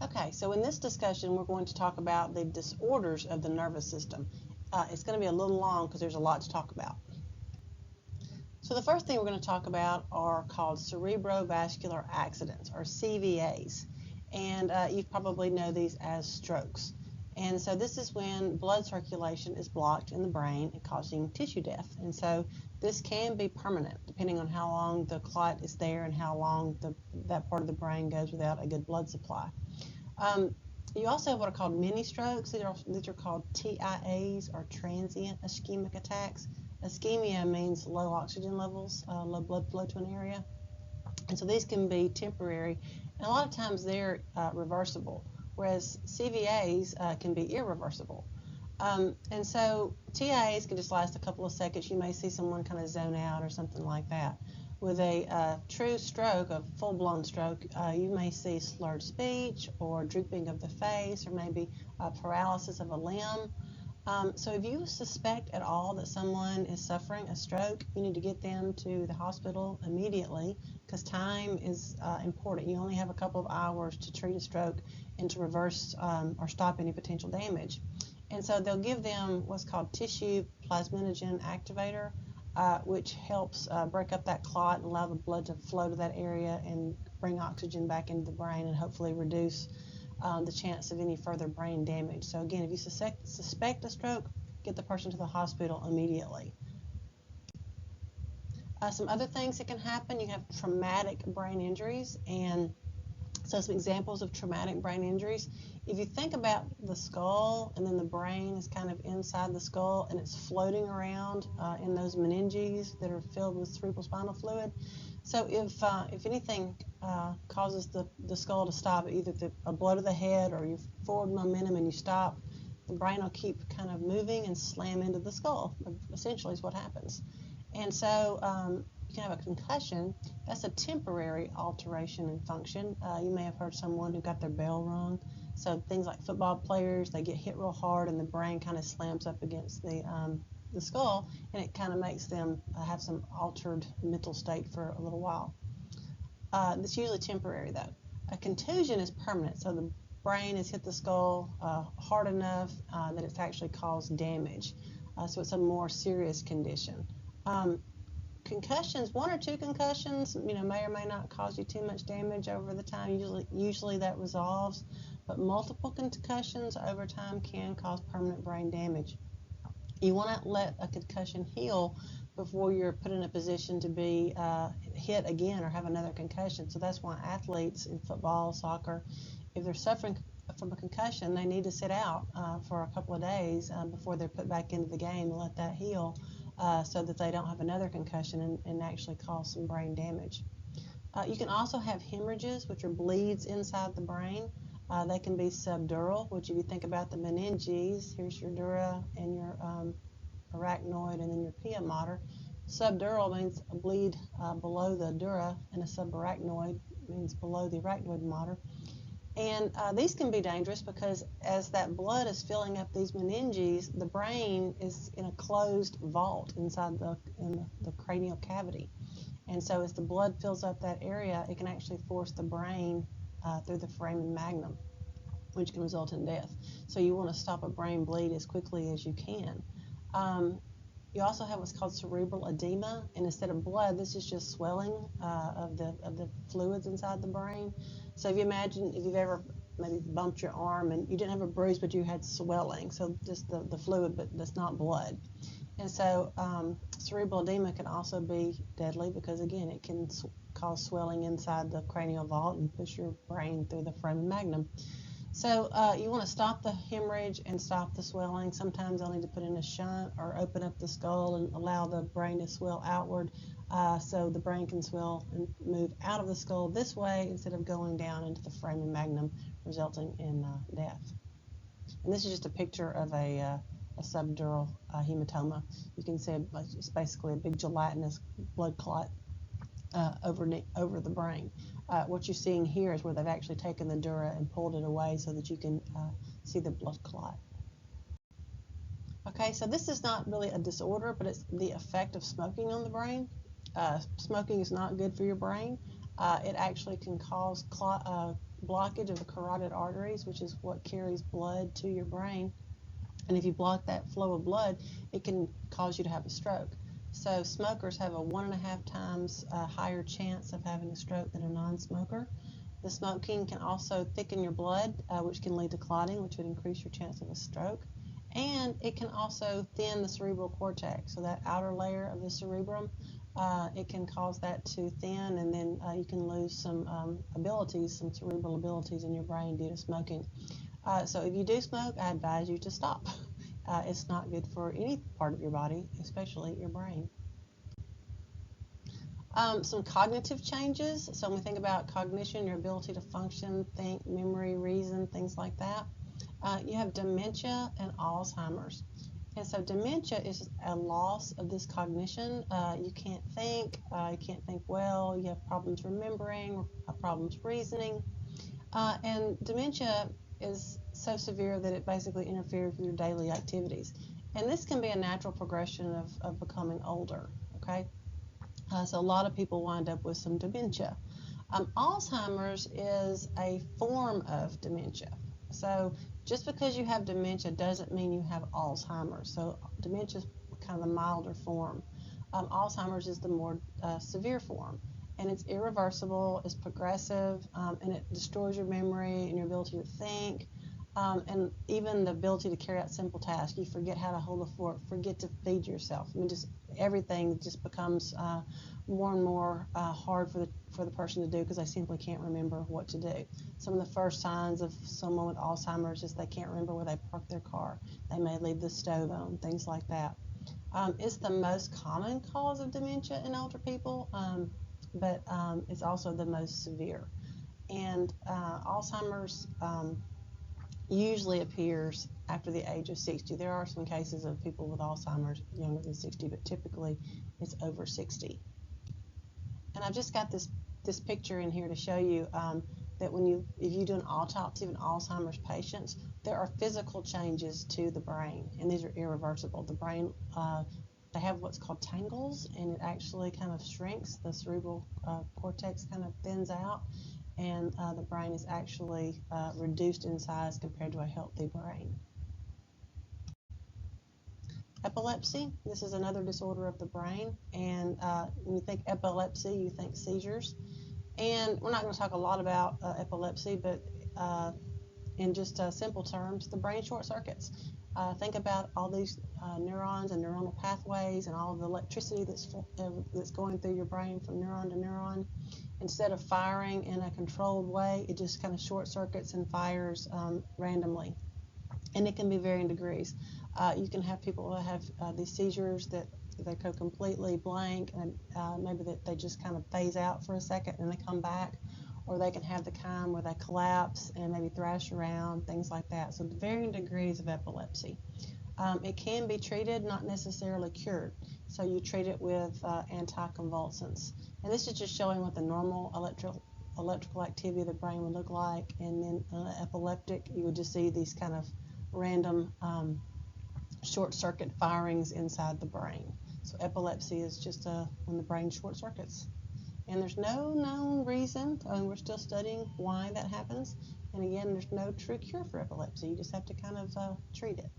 Okay, so in this discussion, we're going to talk about the disorders of the nervous system. It's going to be a little long because there's a lot to talk about. So the first thing we're going to talk about are called cerebrovascular accidents, or CVAs. And you probably know these as strokes. And so this is when blood circulation is blocked in the brain and causing tissue death. And so this can be permanent depending on how long the clot is there and how long that part of the brain goes without a good blood supply. You also have what are called mini strokes. These are called TIAs, or transient ischemic attacks. Ischemia means low oxygen levels, low blood flow to an area. And so these can be temporary, and a lot of times they're reversible, whereas CVAs can be irreversible. And so TIAs can just last a couple of seconds. You may see someone kind of zone out or something like that. With a true stroke, a full-blown stroke, you may see slurred speech or drooping of the face or maybe paralysis of a limb. So if you suspect at all that someone is suffering a stroke, you need to get them to the hospital immediately because time is important. You only have a couple of hours to treat a stroke and to reverse or stop any potential damage. And so they'll give them what's called tissue plasminogen activator, which helps break up that clot and allow the blood to flow to that area and bring oxygen back into the brain and hopefully reduce the chance of any further brain damage. So again, if you suspect a stroke, get the person to the hospital immediately. Some other things that can happen, you have traumatic brain injuries, and so some examples of traumatic brain injuries. If you think about the skull and then the brain is kind of inside the skull and it's floating around in those meninges that are filled with cerebrospinal fluid. So if anything causes the skull to stop, either a blow to the head or your forward momentum and you stop, the brain will keep kind of moving and slam into the skull, essentially is what happens. And so you can have a concussion. That's a temporary alteration in function. You may have heard someone who got their bell rung. So things like football players, they get hit real hard and the brain kind of slams up against the skull, and it kind of makes them have some altered mental state for a little while. That's usually temporary though. A contusion is permanent, so the brain has hit the skull hard enough that it's actually caused damage. So it's a more serious condition. Concussions, one or two concussions, may or may not cause you too much damage over the time. Usually that resolves, but multiple concussions over time can cause permanent brain damage. You want to let a concussion heal before you're put in a position to be hit again or have another concussion. So that's why athletes in football, soccer, if they're suffering from a concussion, they need to sit out for a couple of days before they're put back into the game and let that heal so that they don't have another concussion and actually cause some brain damage. You can also have hemorrhages, which are bleeds inside the brain. They can be subdural, which if you think about the meninges, here's your dura and your arachnoid and then your pia mater. Subdural means a bleed below the dura, and a subarachnoid means below the arachnoid mater. And these can be dangerous because as that blood is filling up these meninges, the brain is in a closed vault inside the cranial cavity. And so as the blood fills up that area, it can actually force the brain through the foramen magnum, which can result in death. So you want to stop a brain bleed as quickly as you can. You also have what's called cerebral edema, and instead of blood, this is just swelling of the fluids inside the brain. So if you imagine if you've ever maybe bumped your arm and you didn't have a bruise, but you had swelling, so just the fluid, but that's not blood. And so cerebral edema can also be deadly because, again, it can cause swelling inside the cranial vault and push your brain through the foramen magnum. So you want to stop the hemorrhage and stop the swelling. Sometimes they'll need to put in a shunt or open up the skull and allow the brain to swell outward so the brain can swell and move out of the skull this way instead of going down into the foramen magnum, resulting in death. And this is just a picture of a subdural hematoma. You can see it's basically a big gelatinous blood clot over the brain. What you're seeing here is where they've actually taken the dura and pulled it away so that you can see the blood clot. Okay, so this is not really a disorder, but it's the effect of smoking on the brain. Smoking is not good for your brain. It actually can cause blockage of the carotid arteries, which is what carries blood to your brain. And if you block that flow of blood, it can cause you to have a stroke. So smokers have a 1.5 times higher chance of having a stroke than a non-smoker. The smoking can also thicken your blood, which can lead to clotting, which would increase your chance of a stroke. And it can also thin the cerebral cortex, so that outer layer of the cerebrum, it can cause that to thin, and then you can lose some abilities, some cerebral abilities in your brain due to smoking. So if you do smoke, I advise you to stop. It's not good for any part of your body, especially your brain. Some cognitive changes. So when we think about cognition, your ability to function, think, memory, reason, things like that. You have dementia and Alzheimer's. And so dementia is a loss of this cognition. You can't think well, you have problems remembering, problems reasoning. And dementia is so severe that it basically interferes with your daily activities. And this can be a natural progression of becoming older, okay? So a lot of people wind up with some dementia. Alzheimer's is a form of dementia. So just because you have dementia doesn't mean you have Alzheimer's. So dementia is kind of the milder form. Alzheimer's is the more severe form. And it's irreversible, it's progressive, and it destroys your memory and your ability to think, and even the ability to carry out simple tasks. You forget how to hold a fork, forget to feed yourself. I mean, just everything just becomes more and more hard for the person to do because they simply can't remember what to do. Some of the first signs of someone with Alzheimer's is they can't remember where they parked their car. They may leave the stove on, things like that. It's the most common cause of dementia in older people. But it's also the most severe. And Alzheimer's usually appears after the age of 60. There are some cases of people with Alzheimer's younger than 60, but typically it's over 60. And I've just got this picture in here to show you that if you do an autopsy of an Alzheimer's patient, there are physical changes to the brain, and these are irreversible. The brain they have what's called tangles, and it actually kind of shrinks. The cerebral cortex kind of thins out, and the brain is actually reduced in size compared to a healthy brain. Epilepsy, this is another disorder of the brain, and when you think epilepsy, you think seizures. And we're not going to talk a lot about epilepsy, but in just simple terms, the brain short circuits. Think about all these neurons and neuronal pathways and all of the electricity that's going through your brain from neuron to neuron. Instead of firing in a controlled way, it just kind of short circuits and fires randomly. And it can be varying degrees. You can have people who have these seizures that they go completely blank, and maybe that they just kind of phase out for a second and they come back. Or they can have the kind where they collapse and maybe thrash around, things like that. So varying degrees of epilepsy. It can be treated, not necessarily cured. So you treat it with anticonvulsants. And this is just showing what the normal electrical activity of the brain would look like. And then epileptic, you would just see these kind of random short circuit firings inside the brain. So epilepsy is just when the brain short circuits. And there's no known reason, and we're still studying why that happens. And again, there's no true cure for epilepsy. You just have to kind of treat it.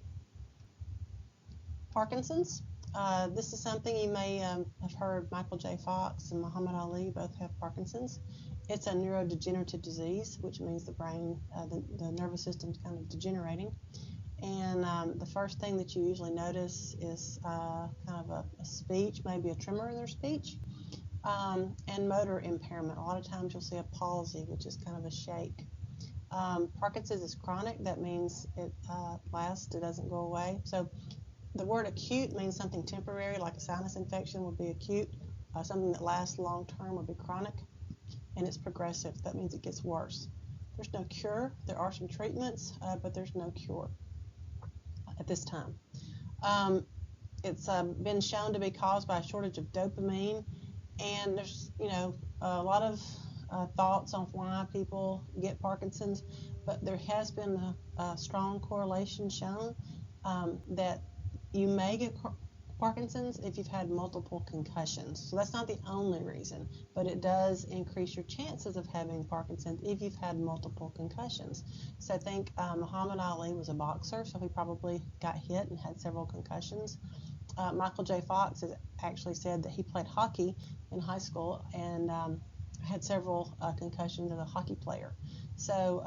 Parkinson's. This is something you may have heard. Michael J. Fox and Muhammad Ali both have Parkinson's. It's a neurodegenerative disease, which means the brain, the nervous system's kind of degenerating. And the first thing that you usually notice is kind of a speech, maybe a tremor in their speech. And motor impairment. A lot of times you'll see a palsy, which is kind of a shake. Parkinson's is chronic. That means it lasts, it doesn't go away. So the word acute means something temporary, like a sinus infection would be acute. Something that lasts long term would be chronic. And it's progressive. That means it gets worse. There's no cure. There are some treatments, but there's no cure at this time. It's been shown to be caused by a shortage of dopamine. And there's, a lot of thoughts on why people get Parkinson's, but there has been a strong correlation shown that you may get Parkinson's if you've had multiple concussions. So that's not the only reason, but it does increase your chances of having Parkinson's if you've had multiple concussions. So think Muhammad Ali was a boxer, so he probably got hit and had several concussions. Michael J. Fox has actually said that he played hockey in high school and had several concussions as a hockey player. So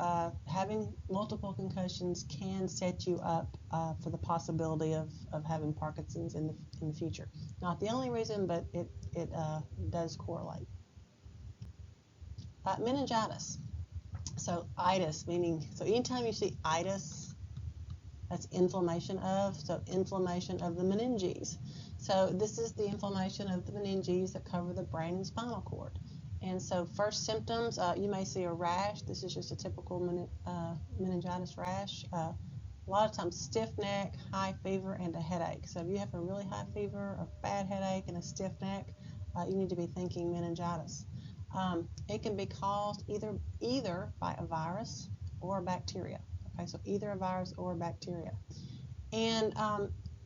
having multiple concussions can set you up for the possibility of having Parkinson's in the future. Not the only reason, but it does correlate. Meningitis. So itis, meaning, so anytime you see itis, that's inflammation of, so inflammation of the meninges. So this is the inflammation of the meninges that cover the brain and spinal cord. And so first symptoms, you may see a rash. This is just a typical meningitis rash. A lot of times stiff neck, high fever, and a headache. So if you have a really high fever, a bad headache, and a stiff neck, you need to be thinking meningitis. It can be caused either by a virus or a bacteria. Okay, so either a virus or a bacteria. And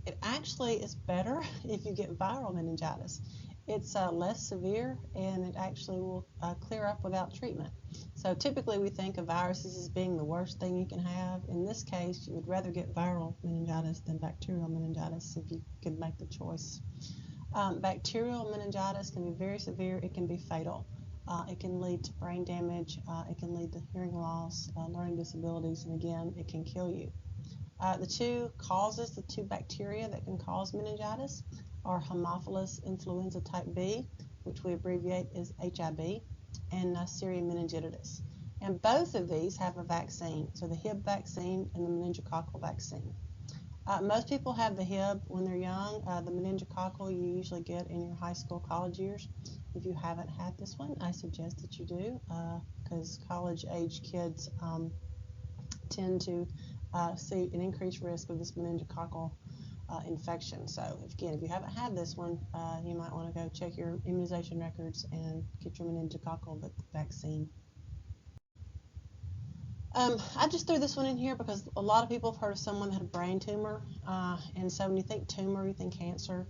it actually is better if you get viral meningitis. It's less severe and it actually will clear up without treatment. So typically we think of viruses as being the worst thing you can have. In this case, you would rather get viral meningitis than bacterial meningitis if you could make the choice. Bacterial meningitis can be very severe. It can be fatal. It can lead to brain damage. It can lead to hearing loss, learning disabilities, and again, it can kill you. The two bacteria that can cause meningitis are Haemophilus influenza type B, which we abbreviate as HIB, and Neisseria meningitidis. And both of these have a vaccine, so the Hib vaccine and the meningococcal vaccine. Most people have the Hib when they're young. The meningococcal you usually get in your high school, college years. If you haven't had this one, I suggest that you do, because college-age kids tend to see an increased risk of this meningococcal infection. So if you haven't had this one, you might want to go check your immunization records and get your meningococcal vaccine. I just threw this one in here because a lot of people have heard of someone that had a brain tumor, and so when you think tumor, you think cancer.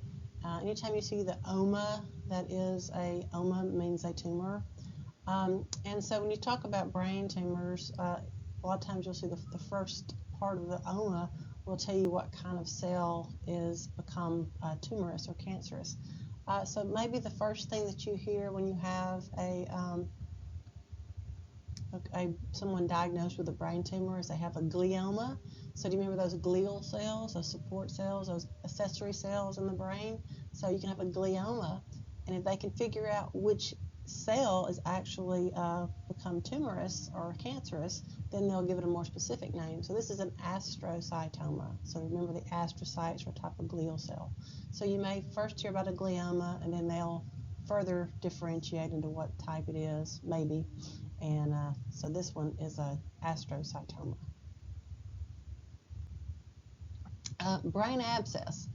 Anytime you see the OMA, that is OMA means a tumor. And so when you talk about brain tumors, a lot of times you'll see the first part of the OMA will tell you what kind of cell is become tumorous or cancerous. So maybe the first thing that you hear when you have someone diagnosed with a brain tumor is they have a glioma. So do you remember those glial cells, those support cells, those accessory cells in the brain? So you can have a glioma, and if they can figure out which cell is actually become tumorous or cancerous, then they'll give it a more specific name. So this is an astrocytoma. So remember, the astrocytes are a type of glial cell. So you may first hear about a glioma, and then they'll further differentiate into what type it is, maybe. And so this one is a astrocytoma. Brain abscess.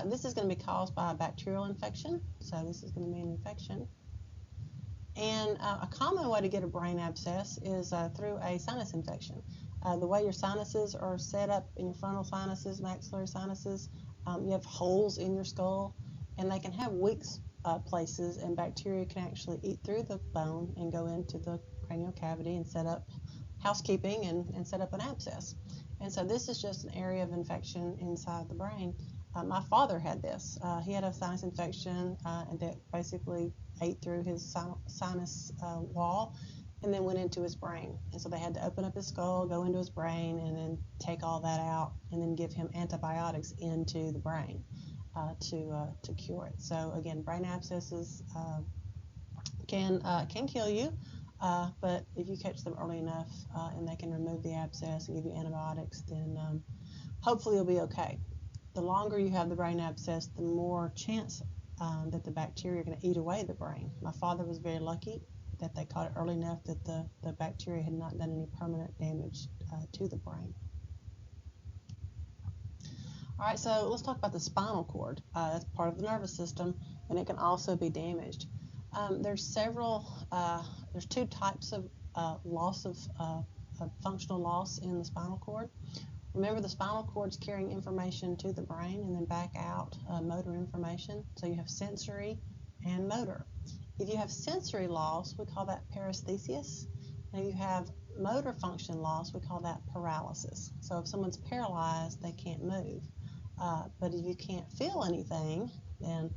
This is going to be caused by a bacterial infection. So this is going to be an infection. And a common way to get a brain abscess is through a sinus infection. The way your sinuses are set up in your frontal sinuses, maxillary sinuses, you have holes in your skull, and they can have weak places, and bacteria can actually eat through the bone and go into the cranial cavity and set up housekeeping and set up an abscess. And so this is just an area of infection inside the brain. My father had this. He had a sinus infection and that basically ate through his sinus wall and then went into his brain. And so they had to open up his skull, go into his brain, and then take all that out and then give him antibiotics into the brain to cure it. So again, brain abscesses can kill you, but if you catch them early enough and they can remove the abscess and give you antibiotics, then hopefully you'll be okay. The longer you have the brain abscess, the more chance that the bacteria are going to eat away the brain. My father was very lucky that they caught it early enough that the bacteria had not done any permanent damage to the brain. All right, so let's talk about the spinal cord. That's part of the nervous system, and it can also be damaged. There's two types of loss of functional loss in the spinal cord. Remember, the spinal cord's carrying information to the brain and then back out motor information. So you have sensory and motor. If you have sensory loss, we call that paresthesias. And if you have motor function loss, we call that paralysis. So if someone's paralyzed, they can't move. But if you can't feel anything, then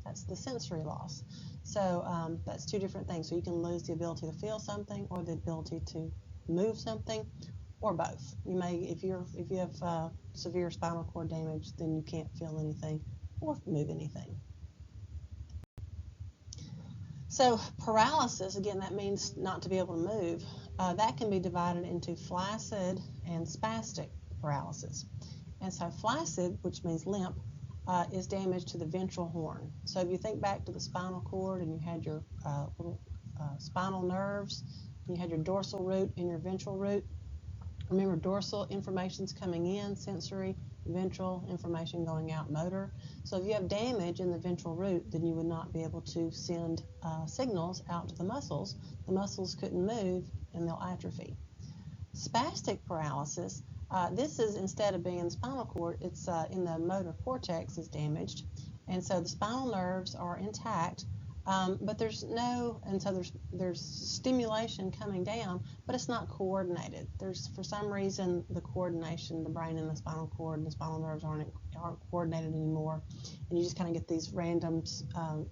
that's the sensory loss. So that's two different things. So you can lose the ability to feel something or the ability to move something, or both. You may, if you have severe spinal cord damage, then you can't feel anything or move anything. So paralysis, again, that means not to be able to move. That can be divided into flaccid and spastic paralysis. And so flaccid, which means limp, is damage to the ventral horn. So if you think back to the spinal cord and you had your little spinal nerves, and you had your dorsal root and your ventral root. Remember, dorsal information's coming in, sensory, ventral information going out, motor. So if you have damage in the ventral root, then you would not be able to send signals out to the muscles. The muscles couldn't move and they'll atrophy. Spastic paralysis, this is, instead of being in the spinal cord, it's in the motor cortex is damaged. And so the spinal nerves are intact, but there's stimulation coming down, but it's not coordinated. There's, for some reason, the coordination, the brain and the spinal cord and the spinal nerves aren't coordinated anymore, and you just kind of get these random,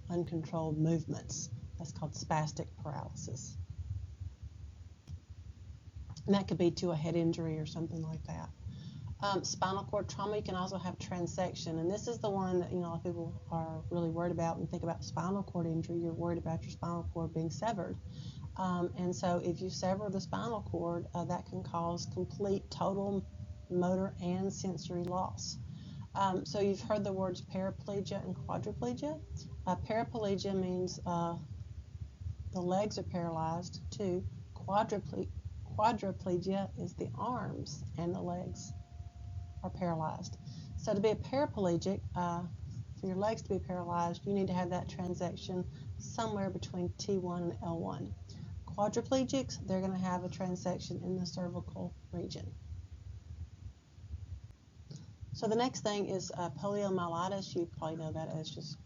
uncontrolled movements. That's called spastic paralysis. And that could be to a head injury or something like that. Spinal cord trauma, you can also have transection, and this is the one that a lot of people are really worried about. When you think about spinal cord injury, you're worried about your spinal cord being severed. And so if you sever the spinal cord, that can cause complete total motor and sensory loss. So you've heard the words paraplegia and quadriplegia. Paraplegia means the legs are paralyzed too. Quadriplegia is the arms and the legs are paralyzed. So to be a paraplegic, for your legs to be paralyzed, you need to have that transection somewhere between T1 and L1. Quadriplegics, they're going to have a transection in the cervical region. So the next thing is poliomyelitis. You probably know that as just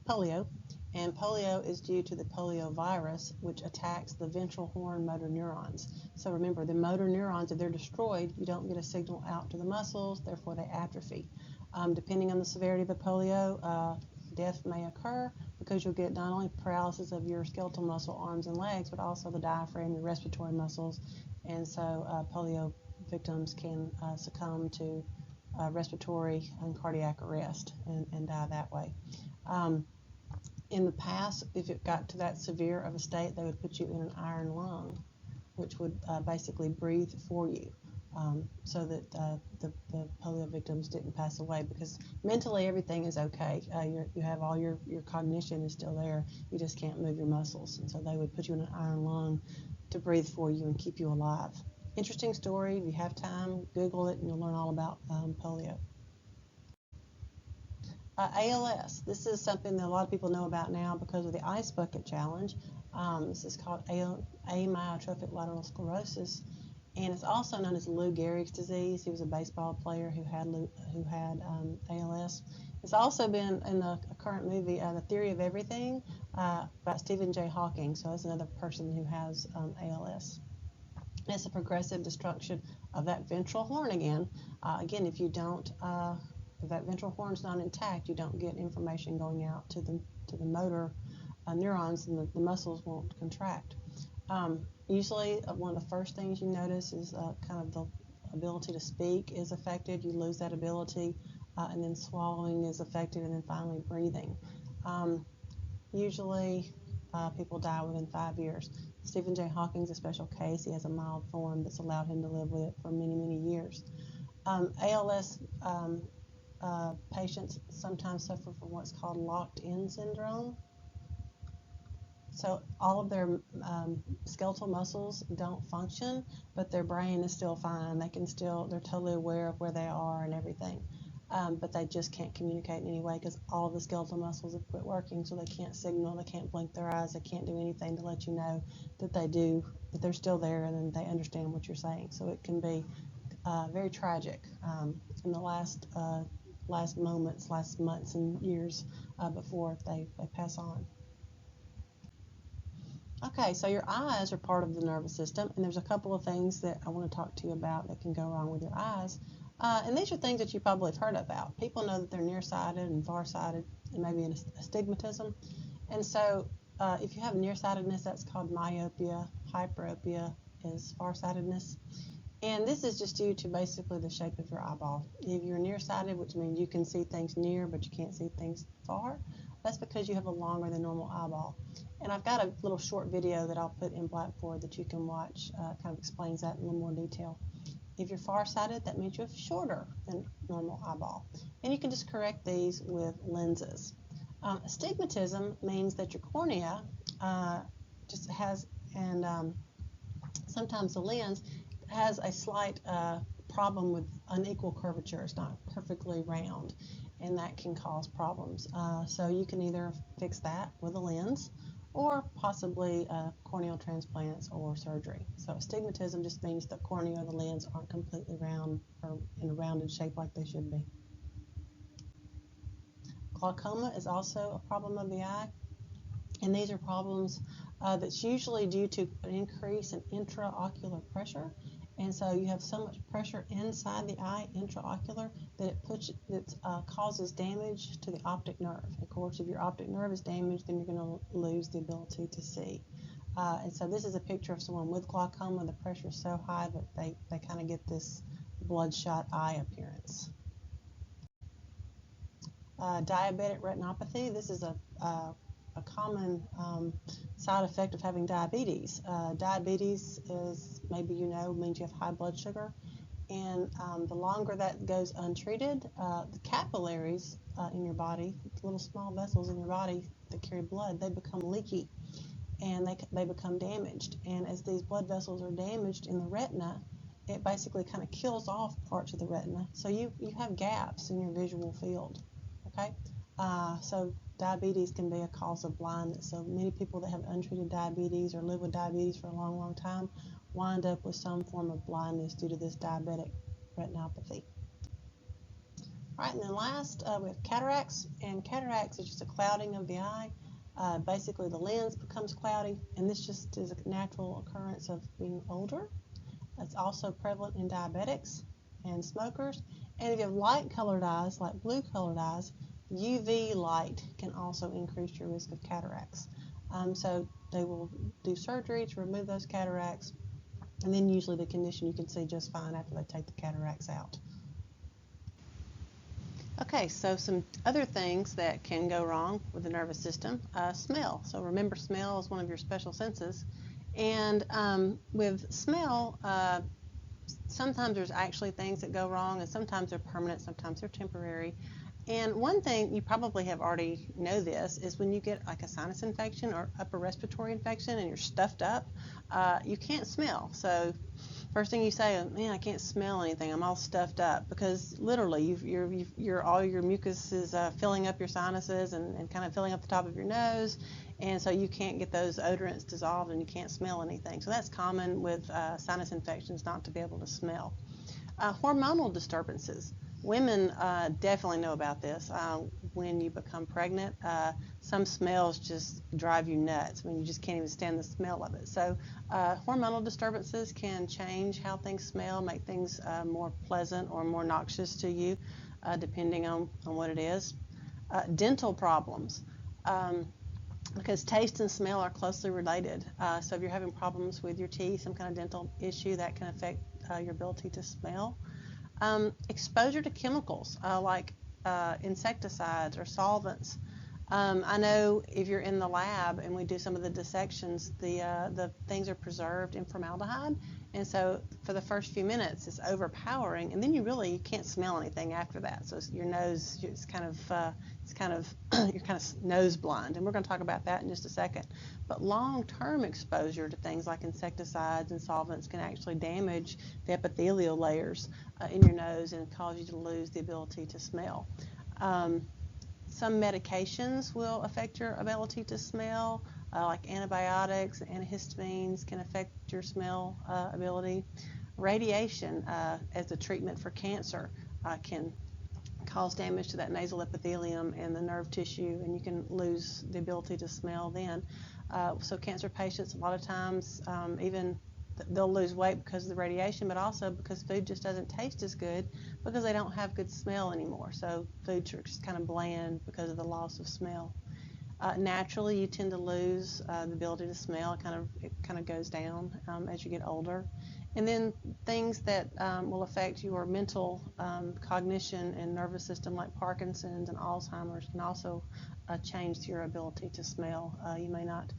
polio. And polio is due to the poliovirus, which attacks the ventral horn motor neurons. So remember, the motor neurons, if they're destroyed, you don't get a signal out to the muscles, therefore they atrophy. Depending on the severity of the polio, death may occur because you'll get not only paralysis of your skeletal muscle, arms and legs, but also the diaphragm, your respiratory muscles. And so polio victims can succumb to respiratory and cardiac arrest and die that way. In the past, if it got to that severe of a state, they would put you in an iron lung, which would basically breathe for you, so that the polio victims didn't pass away, because mentally everything is okay. You have all your cognition is still there. You just can't move your muscles. And so they would put you in an iron lung to breathe for you and keep you alive. Interesting story. If you have time, Google it and you'll learn all about polio. ALS, this is something that a lot of people know about now because of the Ice Bucket Challenge. This is called amyotrophic lateral sclerosis, and it's also known as Lou Gehrig's disease. He was a baseball player who had ALS. It's also been in the current movie, The Theory of Everything, about Stephen J. Hawking. So that's another person who has ALS. It's a progressive destruction of that ventral horn again. Again, if you don't if that ventral horn's not intact, you don't get information going out to the motor neurons, and the muscles won't contract. Usually, one of the first things you notice is kind of the ability to speak is affected. You lose that ability, and then swallowing is affected, and then finally breathing. Usually, people die within 5 years. Stephen J. Hawking's a special case. He has a mild form that's allowed him to live with it for many, many years. ALS patients sometimes suffer from what's called locked-in syndrome. So all of their skeletal muscles don't function, but their brain is still fine. They're totally aware of where they are and everything. But they just can't communicate in any way because all of the skeletal muscles have quit working, so they can't signal, they can't blink their eyes, they can't do anything to let you know that they're still there and then they understand what you're saying. So it can be very tragic in the last moments, last months and years before they pass on. Okay, so your eyes are part of the nervous system, and there's a couple of things that I want to talk to you about that can go wrong with your eyes. And these are things that you probably have heard about. People know that they're nearsighted and farsighted, and maybe an astigmatism. And so if you have nearsightedness, that's called myopia. Hyperopia is farsightedness. And this is just due to basically the shape of your eyeball. If you're nearsighted, which means you can see things near, but you can't see things far, that's because you have a longer than normal eyeball. And I've got a little short video that I'll put in Blackboard that you can watch, kind of explains that in a little more detail. If you're farsighted, that means you have shorter than normal eyeball. And you can just correct these with lenses. Astigmatism means that your cornea just has, and sometimes the lens has a slight problem with unequal curvature. It's not perfectly round, and that can cause problems. So you can either fix that with a lens or possibly corneal transplants or surgery. So astigmatism just means the cornea or the lens aren't completely round or in a rounded shape like they should be. Glaucoma is also a problem of the eye, and these are problems that's usually due to an increase in intraocular pressure. And so you have so much pressure inside the eye, intraocular, that it causes damage to the optic nerve. Of course, if your optic nerve is damaged, then you're going to lose the ability to see. And so this is a picture of someone with glaucoma. The pressure is so high that they kind of get this bloodshot eye appearance. Diabetic retinopathy. This is a common side effect of having diabetes. Diabetes is, maybe you know, means you have high blood sugar, and the longer that goes untreated, the capillaries in your body, little small vessels in your body that carry blood, they become leaky, and they become damaged. And as these blood vessels are damaged in the retina, it basically kind of kills off parts of the retina, so you have gaps in your visual field. Okay, so diabetes can be a cause of blindness. So many people that have untreated diabetes or live with diabetes for a long, long time wind up with some form of blindness due to this diabetic retinopathy. All right, and then last we have cataracts, and cataracts is just a clouding of the eye. Basically the lens becomes cloudy, and this just is a natural occurrence of being older. It's also prevalent in diabetics and smokers. And if you have light colored eyes, like blue colored eyes, UV light can also increase your risk of cataracts. So they will do surgery to remove those cataracts, and then usually the condition you can see just fine after they take the cataracts out. Okay, so some other things that can go wrong with the nervous system. Smell. So remember, smell is one of your special senses. And with smell, sometimes there's actually things that go wrong, and sometimes they're permanent, sometimes they're temporary. And one thing, you probably have already know this, is when you get like a sinus infection or upper respiratory infection and you're stuffed up, you can't smell. So first thing you say, man, I can't smell anything, I'm all stuffed up, because literally all your mucus is filling up your sinuses and kind of filling up the top of your nose, and so you can't get those odorants dissolved and you can't smell anything. So that's common with sinus infections, not to be able to smell. Hormonal disturbances. Women definitely know about this. When you become pregnant, some smells just drive you nuts. I mean, you just can't even stand the smell of it. So hormonal disturbances can change how things smell, make things more pleasant or more noxious to you, depending on what it is. Dental problems. Because taste and smell are closely related. So if you're having problems with your teeth, some kind of dental issue, that can affect your ability to smell. Exposure to chemicals like insecticides or solvents. I know if you're in the lab and we do some of the dissections, the things are preserved in formaldehyde, and so for the first few minutes it's overpowering, and then you can't smell anything after that. So your nose, it's kind of you're kind of nose blind, and we're going to talk about that in just a second. But long-term exposure to things like insecticides and solvents can actually damage the epithelial layers in your nose and cause you to lose the ability to smell. Some medications will affect your ability to smell, like antibiotics, antihistamines can affect your smell ability. Radiation as a treatment for cancer can cause damage to that nasal epithelium and the nerve tissue, and you can lose the ability to smell then. So cancer patients, a lot of times, even they'll lose weight because of the radiation, but also because food just doesn't taste as good because they don't have good smell anymore. So foods are just kind of bland because of the loss of smell. Naturally, you tend to lose the ability to smell. It kind of goes down as you get older. And then things that will affect your mental cognition and nervous system, like Parkinson's and Alzheimer's, can also change your ability to smell. You may not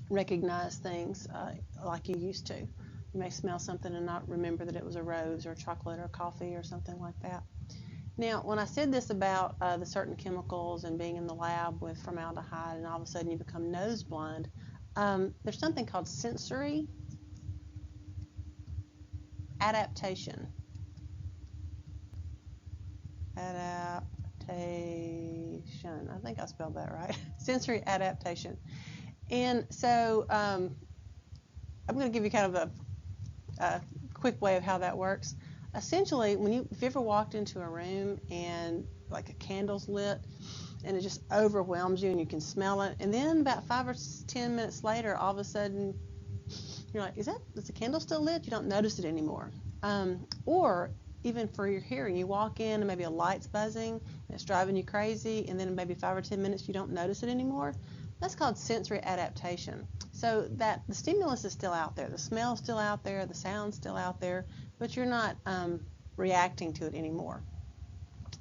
recognize things like you used to. You may smell something and not remember that it was a rose or chocolate or coffee or something like that. Now, when I said this about the certain chemicals and being in the lab with formaldehyde and all of a sudden you become nose blind, there's something called sensory adaptation. Adaptation. I think I spelled that right. Sensory adaptation. And so I'm going to give you kind of a quick way of how that works. Essentially, if you ever walked into a room and like a candle's lit and it just overwhelms you and you can smell it, and then about 5 or 10 minutes later, all of a sudden you're like, is the candle still lit? You don't notice it anymore. Or even for your hearing, you walk in and maybe a light's buzzing and it's driving you crazy, and then maybe 5 or 10 minutes you don't notice it anymore. That's called sensory adaptation. So that the stimulus is still out there, the smell's still out there, the sound's still out there, but you're not reacting to it anymore.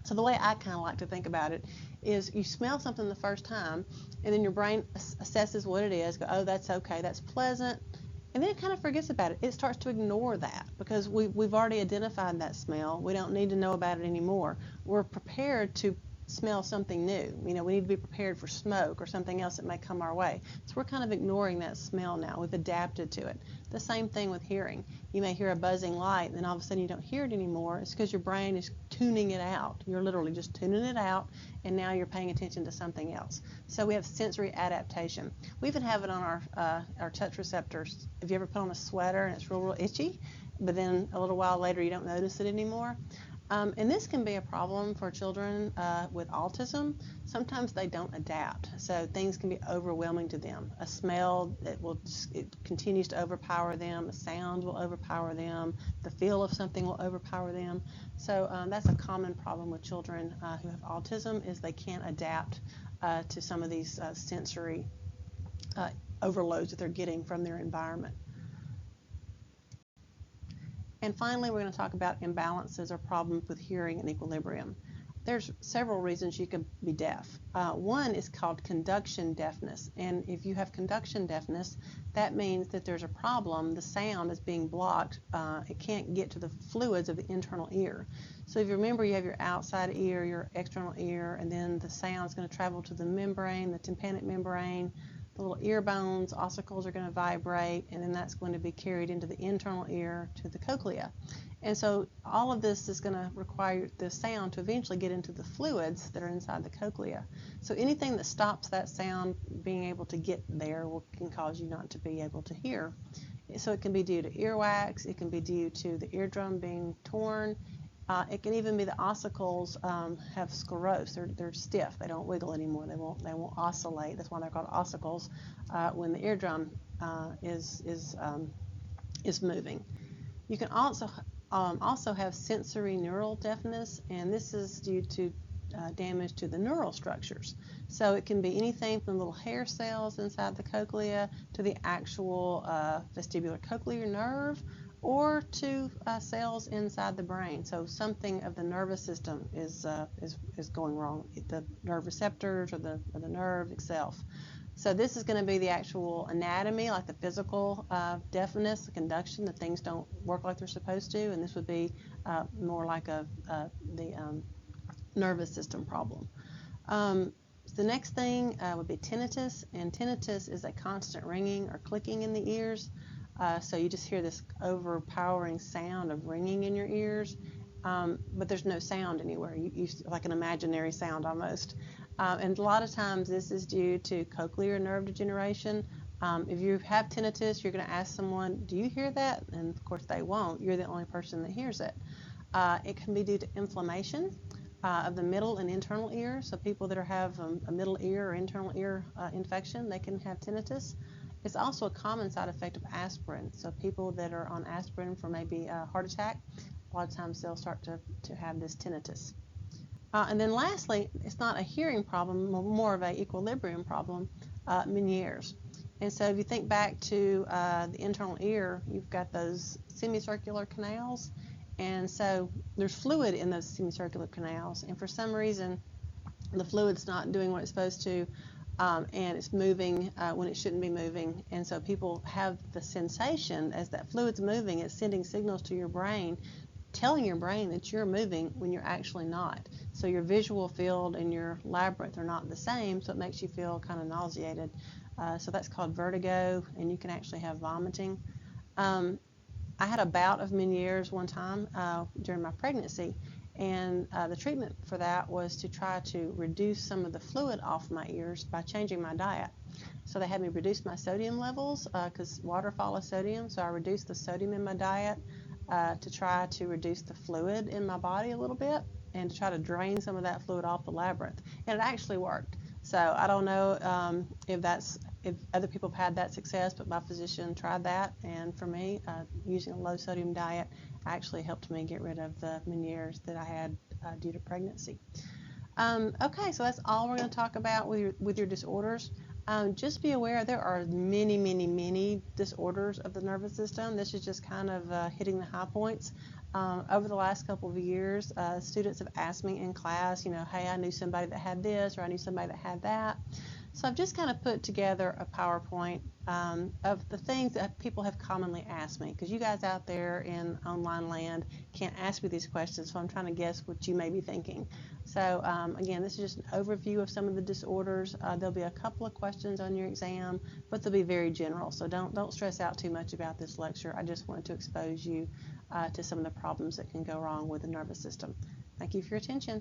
So the way I kind of like to think about it is you smell something the first time, and then your brain assesses what it is, go, oh, that's okay, that's pleasant, and then it kind of forgets about it. It starts to ignore that because we've already identified that smell. We don't need to know about it anymore. We're prepared to smell something new. We need to be prepared for smoke or something else that may come our way. So we're kind of ignoring that smell now. We've adapted to it. The same thing with hearing. You may hear a buzzing light, and then all of a sudden you don't hear it anymore. It's because your brain is tuning it out. You're literally just tuning it out, and now you're paying attention to something else. So we have sensory adaptation. We even have it on our touch receptors. Have you ever put on a sweater and it's real itchy, but then a little while later you don't notice it anymore? And this can be a problem for children with autism. Sometimes they don't adapt, so things can be overwhelming to them. A smell it continues to overpower them. A sound will overpower them. The feel of something will overpower them. So that's a common problem with children who have autism, is they can't adapt to some of these sensory overloads that they're getting from their environment. And finally, we're going to talk about imbalances or problems with hearing and equilibrium. There's several reasons you could be deaf. One is called conduction deafness, and if you have conduction deafness, that means that there's a problem. The sound is being blocked. It can't get to the fluids of the internal ear. So if you remember, you have your outside ear, your external ear, and then the sound is going to travel to the membrane, the tympanic membrane. The little ear bones, ossicles are going to vibrate, and then that's going to be carried into the internal ear to the cochlea. And so all of this is going to require the sound to eventually get into the fluids that are inside the cochlea. So anything that stops that sound being able to get there can cause you not to be able to hear. So it can be due to earwax, it can be due to the eardrum being torn. It can even be the ossicles have sclerose. They're stiff. They don't wiggle anymore. They won't oscillate. That's why they're called ossicles when the eardrum is moving. You can also have sensory neural deafness, and this is due to damage to the neural structures. So it can be anything from little hair cells inside the cochlea to the actual vestibular cochlear nerve, or to cells inside the brain. So something of the nervous system is going wrong, the nerve receptors or the nerve itself. So this is going to be the actual anatomy, like the physical deafness, the conduction, the things don't work like they're supposed to, and this would be more like the nervous system problem. The next thing would be tinnitus, and tinnitus is a constant ringing or clicking in the ears. So you just hear this overpowering sound of ringing in your ears, but there's no sound anywhere. You like an imaginary sound almost. And a lot of times this is due to cochlear nerve degeneration. If you have tinnitus, you're going to ask someone, do you hear that? And of course they won't. You're the only person that hears it. It can be due to inflammation of the middle and internal ear. So people that have a middle ear or internal ear infection, they can have tinnitus. It's also a common side effect of aspirin. So people that are on aspirin for maybe a heart attack, a lot of times they'll start to have this tinnitus. And then lastly, it's not a hearing problem, more of an equilibrium problem, Meniere's. And so if you think back to the internal ear, you've got those semicircular canals. And so there's fluid in those semicircular canals. And for some reason, the fluid's not doing what it's supposed to, and it's moving when it shouldn't be moving. And so people have the sensation as that fluid's moving, it's sending signals to your brain, telling your brain that you're moving when you're actually not. So your visual field and your labyrinth are not the same, so it makes you feel kind of nauseated. So that's called vertigo, and you can actually have vomiting. I had a bout of Meniere's one time during my pregnancy, and the treatment for that was to try to reduce some of the fluid off my ears by changing my diet. So they had me reduce my sodium levels because water follows sodium, so I reduced the sodium in my diet to try to reduce the fluid in my body a little bit and to try to drain some of that fluid off the labyrinth. And it actually worked. So I don't know if other people have had that success, but my physician tried that, and for me, using a low sodium diet actually helped me get rid of the Meniere's that I had due to pregnancy. Okay, so that's all we're going to talk about with your disorders. Just be aware there are many, many, many disorders of the nervous system. This is just kind of hitting the high points. Over the last couple of years, students have asked me in class, hey, I knew somebody that had this, or I knew somebody that had that. So I've just kind of put together a PowerPoint of the things that people have commonly asked me, because you guys out there in online land can't ask me these questions, so I'm trying to guess what you may be thinking. So again, this is just an overview of some of the disorders. There'll be a couple of questions on your exam, but they'll be very general, so don't stress out too much about this lecture. I just wanted to expose you to some of the problems that can go wrong with the nervous system. Thank you for your attention.